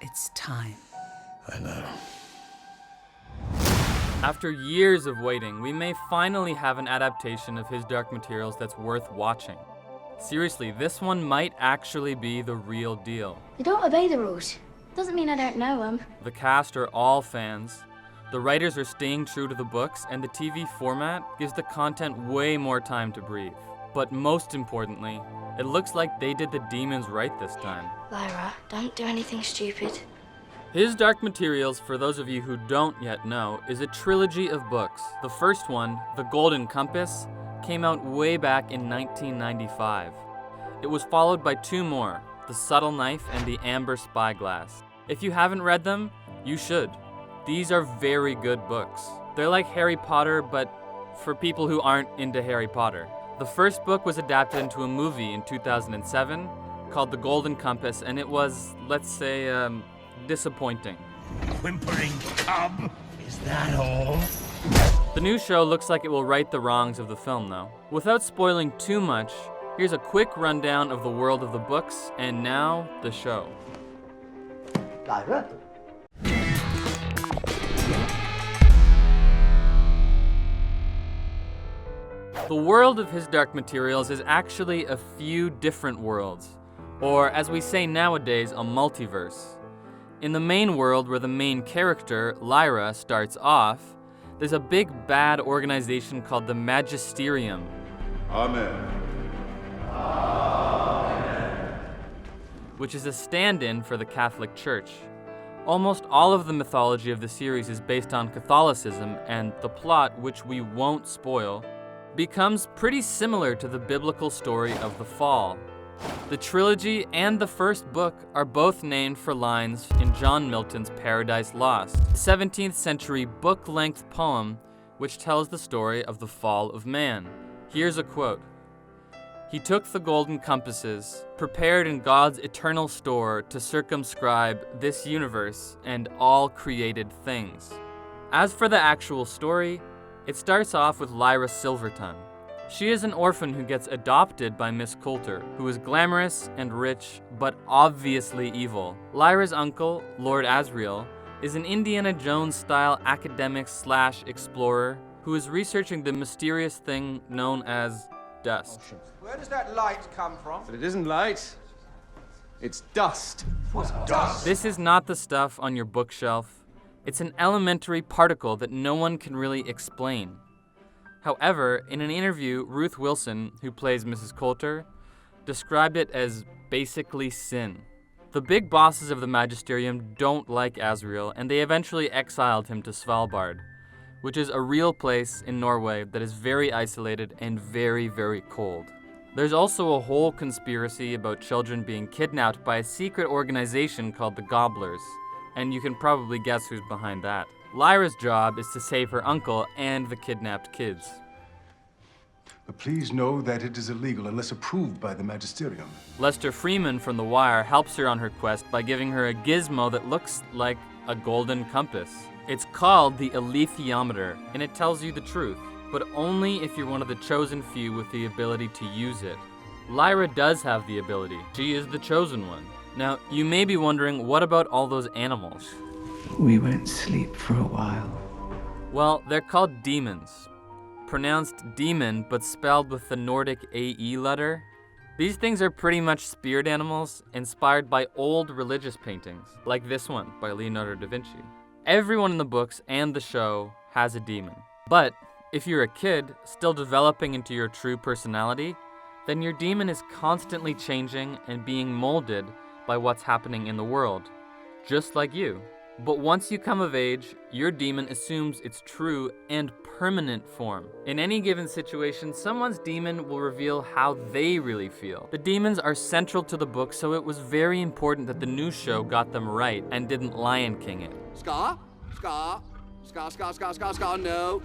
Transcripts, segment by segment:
It's time. I know. After years of waiting, we may finally have an adaptation of his Dark Materials that's worth watching. Seriously, this one might actually be the real deal. They don't obey the rules. Doesn't mean I don't know them. The cast are all fans. The writers are staying true to the books, and the TV format gives the content way more time to breathe. But most importantly, it looks like they did the demons right this time. Lyra, don't do anything stupid. His Dark Materials, for those of you who don't yet know, is a trilogy of books. The first one, The Golden Compass, came out way back in 1995. It was followed by two more, The Subtle Knife and The Amber Spyglass. If you haven't read them, you should. These are very good books. They're like Harry Potter, but for people who aren't into Harry Potter. The first book was adapted into a movie in 2007 called The Golden Compass, and it was, let's say, disappointing. Whimpering cub? Is that all? The new show looks like it will right the wrongs of the film, though. Without spoiling too much, here's a quick rundown of the world of the books, and now the show. Lyra? The world of his Dark Materials is actually a few different worlds, or as we say nowadays, a multiverse. In the main world where the main character, Lyra, starts off, there's a big bad organization called the Magisterium. Amen. Which is a stand-in for the Catholic Church. Almost all of the mythology of the series is based on Catholicism, and the plot, which we won't spoil, becomes pretty similar to the biblical story of the fall. The trilogy and the first book are both named for lines in John Milton's Paradise Lost, a 17th century book-length poem which tells the story of the fall of man. Here's a quote. "He took the golden compasses, prepared in God's eternal store to circumscribe this universe and all created things." As for the actual story, it starts off with Lyra Silverton. She is an orphan who gets adopted by Miss Coulter, who is glamorous and rich, but obviously evil. Lyra's uncle, Lord Asriel, is an Indiana Jones-style academic/explorer who is researching the mysterious thing known as dust. Where does that light come from? But it isn't light. It's dust. What's dust? This is not the stuff on your bookshelf. It's an elementary particle that no one can really explain. However, in an interview, Ruth Wilson, who plays Mrs. Coulter, described it as basically sin. The big bosses of the Magisterium don't like Asriel, and they eventually exiled him to Svalbard, which is a real place in Norway that is very isolated and very, very cold. There's also a whole conspiracy about children being kidnapped by a secret organization called the Gobblers, and you can probably guess who's behind that. Lyra's job is to save her uncle and the kidnapped kids. But please know that it is illegal unless approved by the Magisterium. Lester Freeman from The Wire helps her on her quest by giving her a gizmo that looks like a golden compass. It's called the alethiometer, and it tells you the truth, but only if you're one of the chosen few with the ability to use it. Lyra does have the ability. She is the chosen one. Now, you may be wondering, what about all those animals? We won't sleep for a while. Well, they're called demons. Pronounced demon, but spelled with the Nordic AE letter. These things are pretty much spirit animals inspired by old religious paintings, like this one by Leonardo da Vinci. Everyone in the books and the show has a demon. But if you're a kid still developing into your true personality, then your demon is constantly changing and being molded by what's happening in the world, just like you. But once you come of age, your demon assumes its true and permanent form. In any given situation, someone's demon will reveal how they really feel. The demons are central to the book, so it was very important that the new show got them right and didn't Lion King it. Scar? Scar? Scar, Scar, Scar, Scar, Scar, no,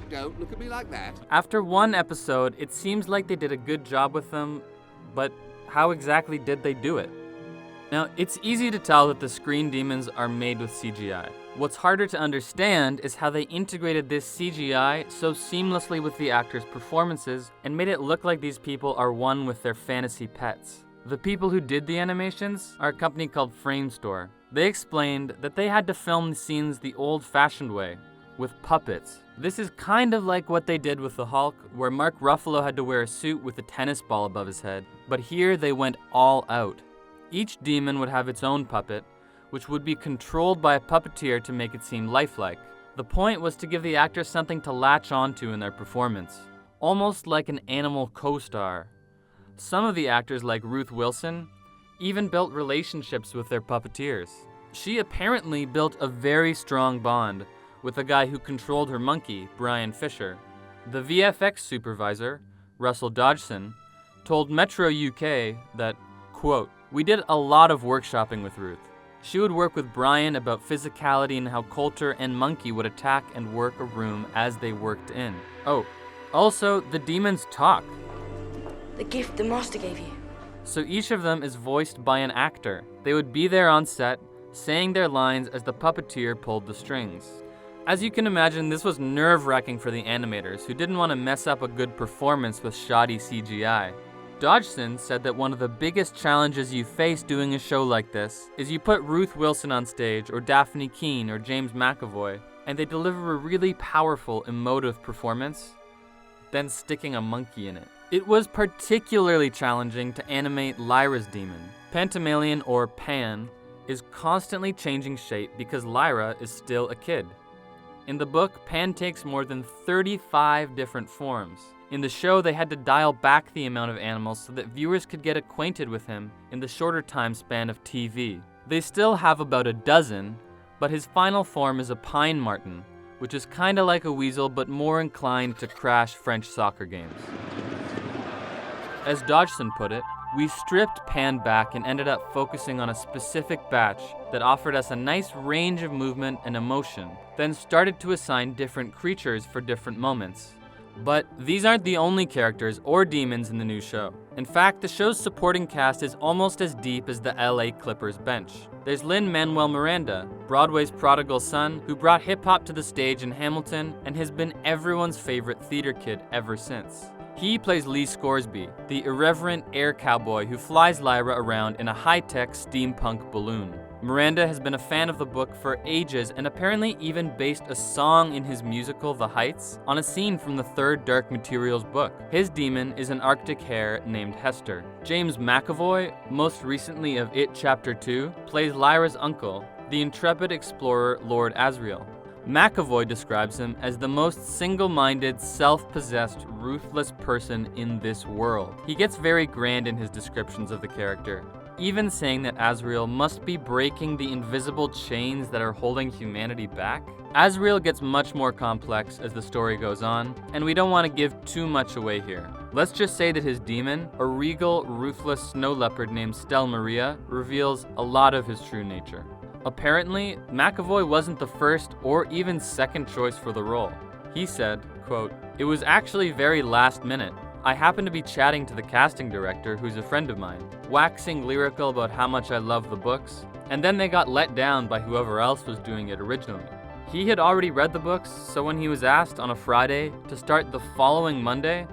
don't look at me like that. After one episode, it seems like they did a good job with them, but how exactly did they do it? Now, it's easy to tell that the screen demons are made with CGI. What's harder to understand is how they integrated this CGI so seamlessly with the actors' performances and made it look like these people are one with their fantasy pets. The people who did the animations are a company called Framestore. They explained that they had to film the scenes the old-fashioned way, with puppets. This is kind of like what they did with the Hulk, where Mark Ruffalo had to wear a suit with a tennis ball above his head, but here they went all out. Each demon would have its own puppet, which would be controlled by a puppeteer to make it seem lifelike. The point was to give the actors something to latch onto in their performance, almost like an animal co-star. Some of the actors, like Ruth Wilson, even built relationships with their puppeteers. She apparently built a very strong bond with the guy who controlled her monkey, Brian Fisher. The VFX supervisor, Russell Dodgson, told Metro UK that, quote, "We did a lot of workshopping with Ruth. She would work with Brian about physicality and how Coulter and Monkey would attack and work a room as they worked in. Oh, also, the demons talk. The gift the master gave you. So each of them is voiced by an actor. They would be there on set, saying their lines as the puppeteer pulled the strings. As you can imagine, this was nerve-wracking for the animators, who didn't want to mess up a good performance with shoddy CGI. Dodgson said that one of the biggest challenges you face doing a show like this is you put Ruth Wilson on stage, or Daphne Keane, or James McAvoy, and they deliver a really powerful, emotive performance, then sticking a monkey in it. It was particularly challenging to animate Lyra's demon. Pantaleon, or Pan, is constantly changing shape because Lyra is still a kid. In the book, Pan takes more than 35 different forms. In the show, they had to dial back the amount of animals so that viewers could get acquainted with him in the shorter time span of TV. They still have about a dozen, but his final form is a pine marten, which is kinda like a weasel but more inclined to crash French soccer games. As Dodgson put it, we stripped Pan back and ended up focusing on a specific batch that offered us a nice range of movement and emotion, then started to assign different creatures for different moments. But these aren't the only characters or demons in the new show. In fact, the show's supporting cast is almost as deep as the LA Clippers bench. There's Manuel-Miranda, Broadway's prodigal son, who brought hip-hop to the stage in Hamilton and has been everyone's favorite theater kid ever since. He plays Lee Scoresby, the irreverent air cowboy who flies Lyra around in a high-tech steampunk balloon. Miranda has been a fan of the book for ages and apparently even based a song in his musical The Heights on a scene from the third Dark Materials book. His demon is an Arctic hare named Hester. James McAvoy, most recently of It Chapter 2, plays Lyra's uncle, the intrepid explorer Lord Asriel. McAvoy describes him as the most single-minded, self-possessed, ruthless person in this world. He gets very grand in his descriptions of the character, even saying that Asriel must be breaking the invisible chains that are holding humanity back. Asriel gets much more complex as the story goes on, and we don't want to give too much away here. Let's just say that his demon, a regal, ruthless snow leopard named Stel Maria, reveals a lot of his true nature. Apparently, McAvoy wasn't the first or even second choice for the role. He said, quote, "It was actually very last minute. I happened to be chatting to the casting director, who's a friend of mine, waxing lyrical about how much I love the books, and then they got let down by whoever else was doing it originally. He had already read the books, so when he was asked on a Friday to start the following Monday,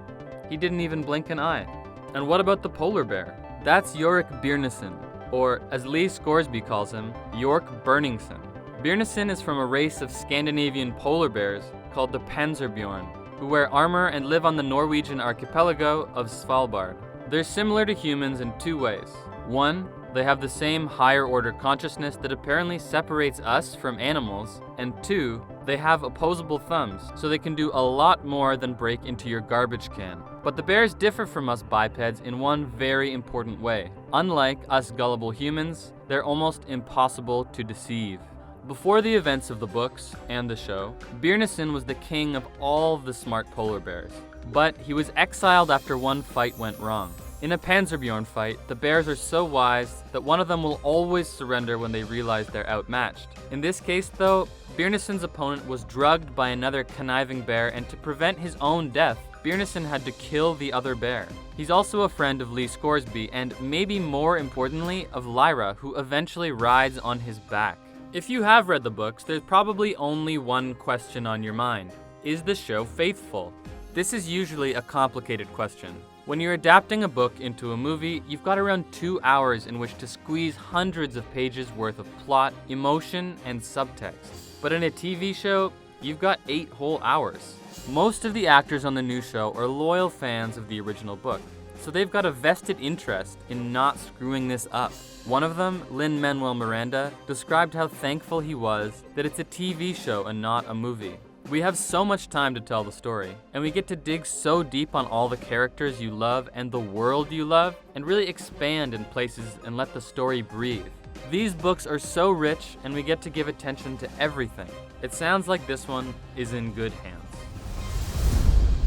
he didn't even blink an eye." And what about the polar bear? That's Yorick Byrnison, or as Lee Scoresby calls him, York Burningson. Byrnison is from a race of Scandinavian polar bears called the Panzerbjorn, who wear armor and live on the Norwegian archipelago of Svalbard. They're similar to humans in two ways. One, they have the same higher order consciousness that apparently separates us from animals, and two, they have opposable thumbs, so they can do a lot more than break into your garbage can. But the bears differ from us bipeds in one very important way. Unlike us gullible humans, they're almost impossible to deceive. Before the events of the books and the show, Byrnison was the king of all the smart polar bears, but he was exiled after one fight went wrong. In a Panzerbjorn fight, the bears are so wise that one of them will always surrender when they realize they're outmatched. In this case though, Byrnison's opponent was drugged by another conniving bear, and to prevent his own death, Byrnison had to kill the other bear. He's also a friend of Lee Scoresby, and maybe more importantly, of Lyra, who eventually rides on his back. If you have read the books, there's probably only one question on your mind. Is the show faithful? This is usually a complicated question. When you're adapting a book into a movie, you've got around 2 hours in which to squeeze hundreds of pages worth of plot, emotion, and subtext. But in a TV show, you've got 8 whole hours. Most of the actors on the new show are loyal fans of the original book, so they've got a vested interest in not screwing this up. One of them, Manuel-Miranda, described how thankful he was that it's a TV show and not a movie. We have so much time to tell the story, and we get to dig so deep on all the characters you love and the world you love, and really expand in places and let the story breathe. These books are so rich, and we get to give attention to everything. It sounds like this one is in good hands.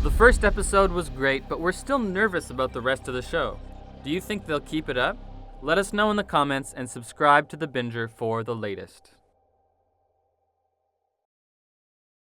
The first episode was great, but we're still nervous about the rest of the show. Do you think they'll keep it up? Let us know in the comments and subscribe to The Binger for the latest.